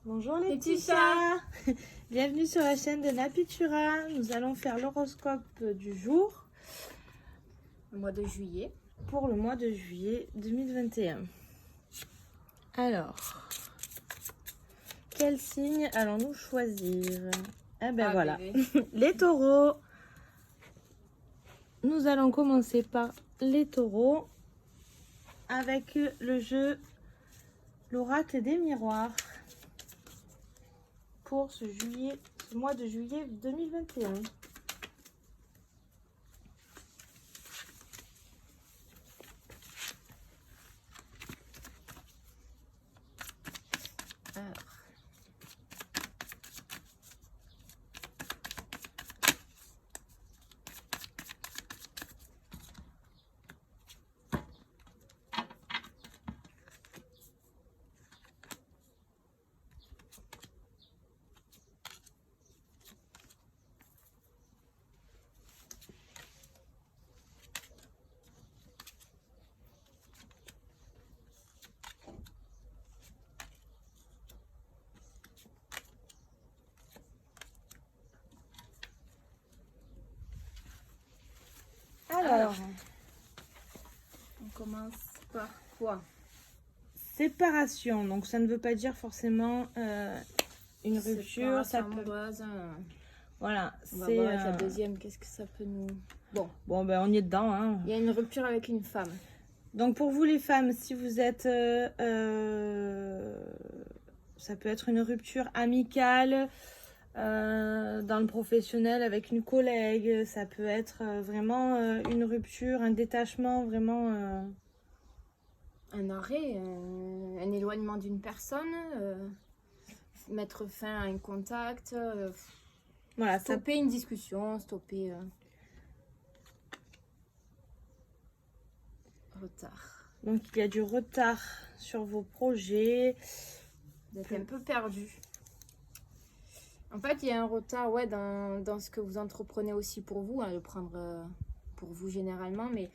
Bonjour les petits chats. Bienvenue sur la chaîne de Napitura. Nous allons faire l'horoscope du jour. Le mois de juillet. Pour le mois de juillet 2021. Alors, quel signe allons-nous choisir? Eh ben voilà, les taureaux. Nous allons commencer par les taureaux avec le jeu l'oracle des miroirs pour ce mois de juillet 2021. Alors. Alors, on commence par quoi? Séparation. Donc, ça ne veut pas dire forcément une rupture. Ça peut... amoureuse. Voilà. On va voir avec la deuxième. Qu'est-ce que ça peut nous... Bon, ben, on y est dedans. Hein. Il y a une rupture avec une femme. Donc, pour vous les femmes, si vous êtes... ça peut être une rupture amicale. Dans le professionnel avec une collègue, ça peut être vraiment une rupture, un détachement, vraiment un arrêt, un éloignement d'une personne, mettre fin à un contact, voilà, stopper une discussion, stopper retard. Donc il y a du retard sur vos projets. Vous êtes un peu perdu. En fait, il y a un retard dans ce que vous entreprenez aussi pour vous, le prendre pour vous généralement, mais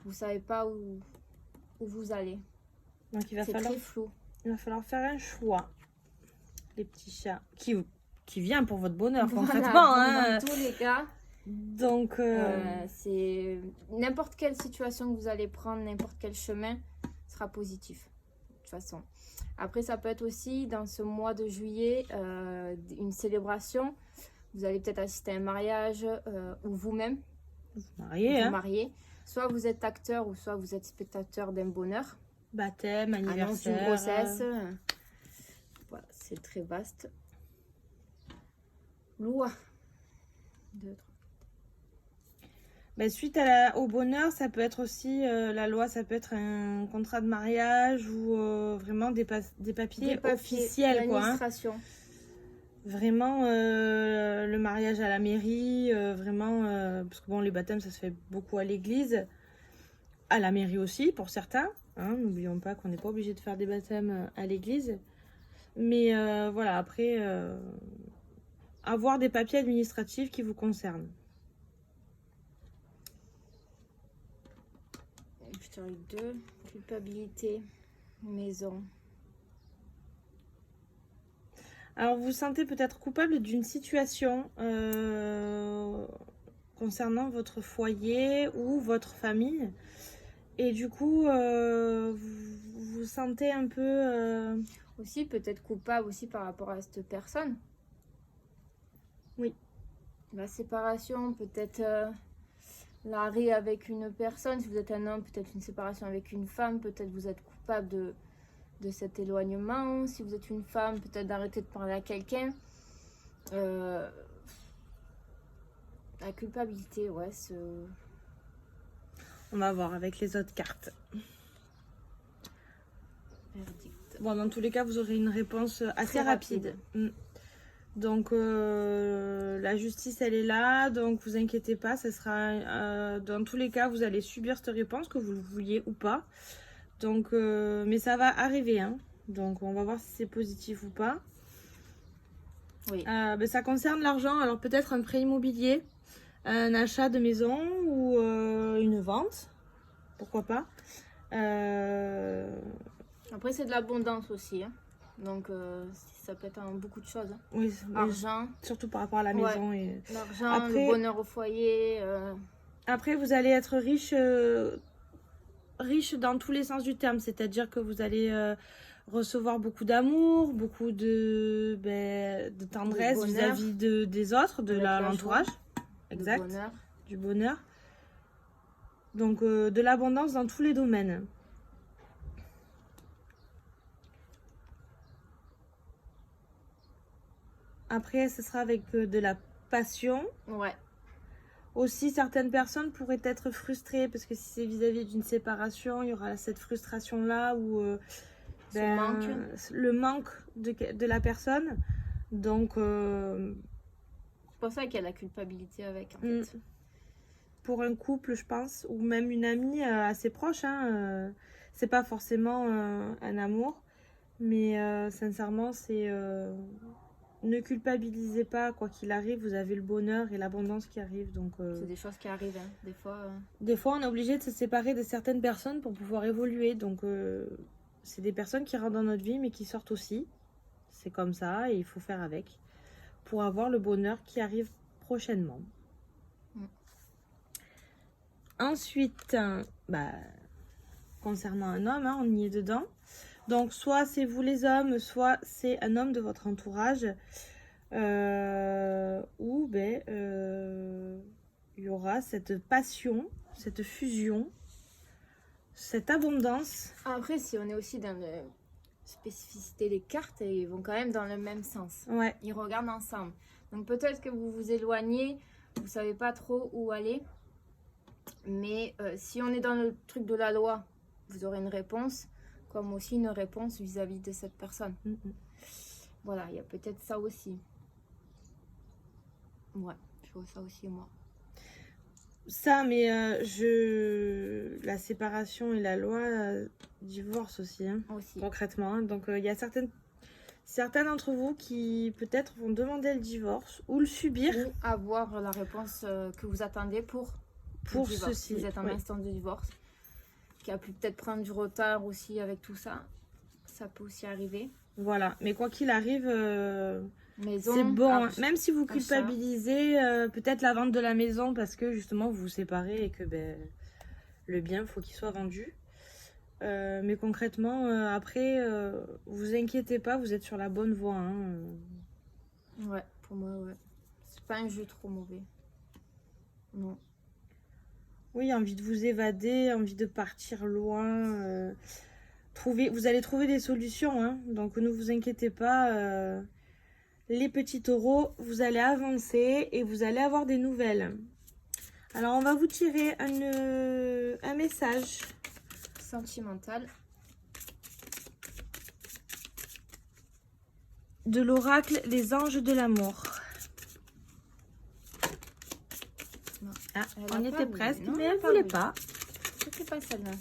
vous ne savez pas où vous allez. Donc c'est très flou. Il va falloir faire un choix, les petits chats, qui vient pour votre bonheur concrètement. Voilà, dans tous les cas. Donc, c'est n'importe quelle situation que vous allez prendre, n'importe quel chemin sera positif, de toute façon. Après, ça peut être aussi, dans ce mois de juillet, une célébration. Vous allez peut-être assister à un mariage ou vous-même vous mariez. Soit vous êtes acteur ou soit vous êtes spectateur d'un bonheur. Baptême, anniversaire. Annonce d'une grossesse. Voilà, c'est très vaste. Loi. 2, 3. Ben, suite au bonheur, ça peut être aussi la loi, ça peut être un contrat de mariage ou vraiment des papiers officiels, quoi. L'administration. Vraiment le mariage à la mairie, vraiment, parce que bon, les baptêmes, ça se fait beaucoup à l'église, à la mairie aussi pour certains. Hein, n'oublions pas qu'on n'est pas obligé de faire des baptêmes à l'église. Mais voilà, après, avoir des papiers administratifs qui vous concernent. Putain, 2, culpabilité, maison. Alors, vous vous sentez peut-être coupable d'une situation concernant votre foyer ou votre famille. Et du coup, vous vous sentez un peu... Aussi, peut-être coupable aussi par rapport à cette personne. Oui. La séparation, peut-être... l'arrêt avec une personne, si vous êtes un homme, peut-être une séparation avec une femme, peut-être vous êtes coupable de cet éloignement. Si vous êtes une femme, peut-être d'arrêter de parler à quelqu'un. La culpabilité, ouais. On va voir avec les autres cartes. Verdict. Bon, dans tous les cas, vous aurez une réponse assez rapide. Donc la justice elle est là, donc vous inquiétez pas, ça sera dans tous les cas vous allez subir cette réponse que vous le vouliez ou pas. Donc mais ça va arriver hein. Donc on va voir si c'est positif ou pas. Oui. Ben, ça concerne l'argent, alors peut-être un prêt immobilier, un achat de maison ou une vente, pourquoi pas. Après c'est de l'abondance aussi hein. Donc, ça peut être beaucoup de choses. Hein. Oui, mais Argent, surtout par rapport à la Ouais. maison. Et... l'argent, Après- le bonheur au foyer. Après, vous allez être riche, riche dans tous les sens du terme. C'est-à-dire que vous allez recevoir beaucoup d'amour, beaucoup de tendresse bonheur. vis-à-vis des autres, de Avec la l'entourage. le Exact. bonheur. Du bonheur. Donc, de l'abondance dans tous les domaines. Après, ce sera avec de la passion. Ouais. Aussi, certaines personnes pourraient être frustrées parce que si c'est vis-à-vis d'une séparation, il y aura cette frustration-là où manque. le manque de la personne. Donc, C'est pour ça qu'il y a la culpabilité avec, en fait. pour un couple, je pense, ou même une amie assez proche, hein, c'est pas forcément un amour, mais sincèrement, c'est ne culpabilisez pas, quoi qu'il arrive, vous avez le bonheur et l'abondance qui arrivent. Donc, C'est des choses qui arrivent, hein. Des fois. des fois, on est obligé de se séparer de certaines personnes pour pouvoir évoluer. Donc, c'est des personnes qui rentrent dans notre vie, mais qui sortent aussi. C'est comme ça et il faut faire avec pour avoir le bonheur qui arrive prochainement. Ensuite, concernant un homme, hein, on y est dedans. Donc, soit c'est vous les hommes, soit c'est un homme de votre entourage où il y aura cette passion, cette fusion, cette abondance. Après, si on est aussi dans la spécificité des cartes, ils vont quand même dans le même sens. Ouais, Ils regardent ensemble. Donc peut-être que vous vous éloignez, vous savez pas trop où aller. Mais si on est dans le truc de la loi, vous aurez une réponse, comme aussi une réponse vis-à-vis de cette personne. Voilà, il y a peut-être ça aussi. Ouais, je vois ça aussi, moi. ça, mais la séparation et la loi, divorce aussi, hein, Aussi. concrètement. Hein. Donc, il y a certains d'entre vous qui peut-être vont demander le divorce ou le subir Ou avoir la réponse que vous attendez pour le divorce. ceci. Si vous êtes en Oui. instance de divorce, qui a pu peut-être prendre du retard aussi avec tout ça. Ça peut aussi arriver. Voilà, mais quoi qu'il arrive, Maison, c'est bon. Hein. achat. Même si vous culpabilisez, peut-être la vente de la maison parce que justement vous vous séparez et que le bien, faut qu'il soit vendu. Mais concrètement, après, vous inquiétez pas, vous êtes sur la bonne voie. Hein. Ouais, pour moi, ouais. C'est pas un jeu trop mauvais. Non. Oui, envie de vous évader, envie de partir loin. Vous allez trouver des solutions, hein. Donc ne vous inquiétez pas. Les petits taureaux, vous allez avancer et vous allez avoir des nouvelles. Alors, on va vous tirer un message. Sentimental. De l'oracle Les Anges de l'amour. Ah, on était presque, mais elle ne voulait pas. C'était pas celle-là.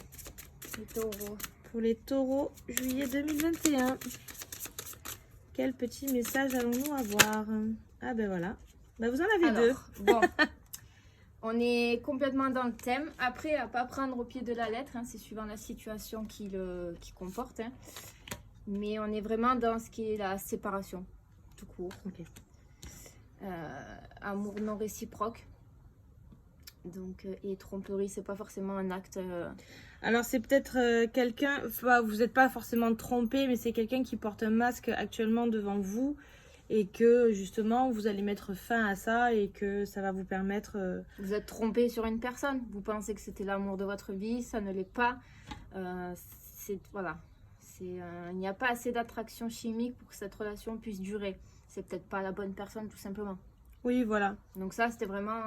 Les taureaux. Pour les taureaux, juillet 2021. Quel petit message allons-nous avoir? Ah ben voilà. Ben vous en avez deux. Bon. On est complètement dans le thème. Après, à pas prendre au pied de la lettre. Hein, c'est suivant la situation qui comporte. Hein. Mais on est vraiment dans ce qui est la séparation. Tout court. Ok. Amour non réciproque. Donc, et tromperie, c'est pas forcément un acte. Alors c'est peut-être quelqu'un, vous n'êtes pas forcément trompé, mais c'est quelqu'un qui porte un masque actuellement devant vous et que justement vous allez mettre fin à ça et que ça va vous permettre... Vous êtes trompé sur une personne, vous pensez que c'était l'amour de votre vie, ça ne l'est pas. Voilà, il n'y a pas assez d'attraction chimique pour que cette relation puisse durer. C'est peut-être pas la bonne personne tout simplement. Oui, voilà. Donc ça c'était vraiment...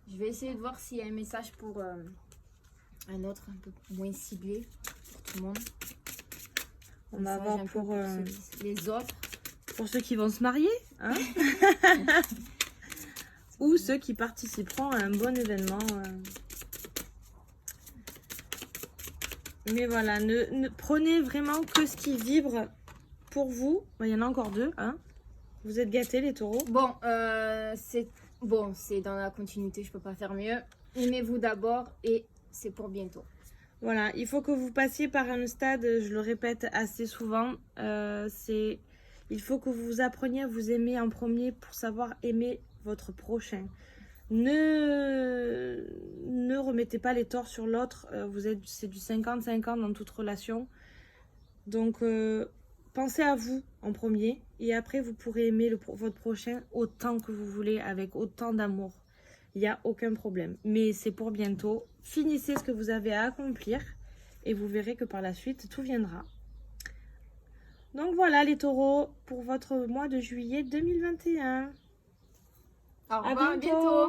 je vais essayer de voir s'il y a un message pour... un autre un peu moins ciblé pour tout le monde. On va voir pour les autres. Pour ceux qui vont se marier, hein. Ou ceux qui participeront à un bon événement. Mais voilà, prenez vraiment que ce qui vibre pour vous. Il y en a encore deux, hein. Vous êtes gâtés les taureaux. Bon, c'est dans la continuité, je peux pas faire mieux. Aimez-vous d'abord et c'est pour bientôt. Voilà, il faut que vous passiez par un stade, je le répète assez souvent, il faut que vous appreniez à vous aimer en premier pour savoir aimer votre prochain. Ne remettez pas les torts sur l'autre, c'est du 50-50 dans toute relation. Donc, pensez à vous en premier et après, vous pourrez aimer votre prochain autant que vous voulez, avec autant d'amour. Il n'y a aucun problème. Mais c'est pour bientôt. Finissez ce que vous avez à accomplir et vous verrez que par la suite, tout viendra. Donc voilà les taureaux pour votre mois de juillet 2021. Au À revoir, à bientôt. bientôt.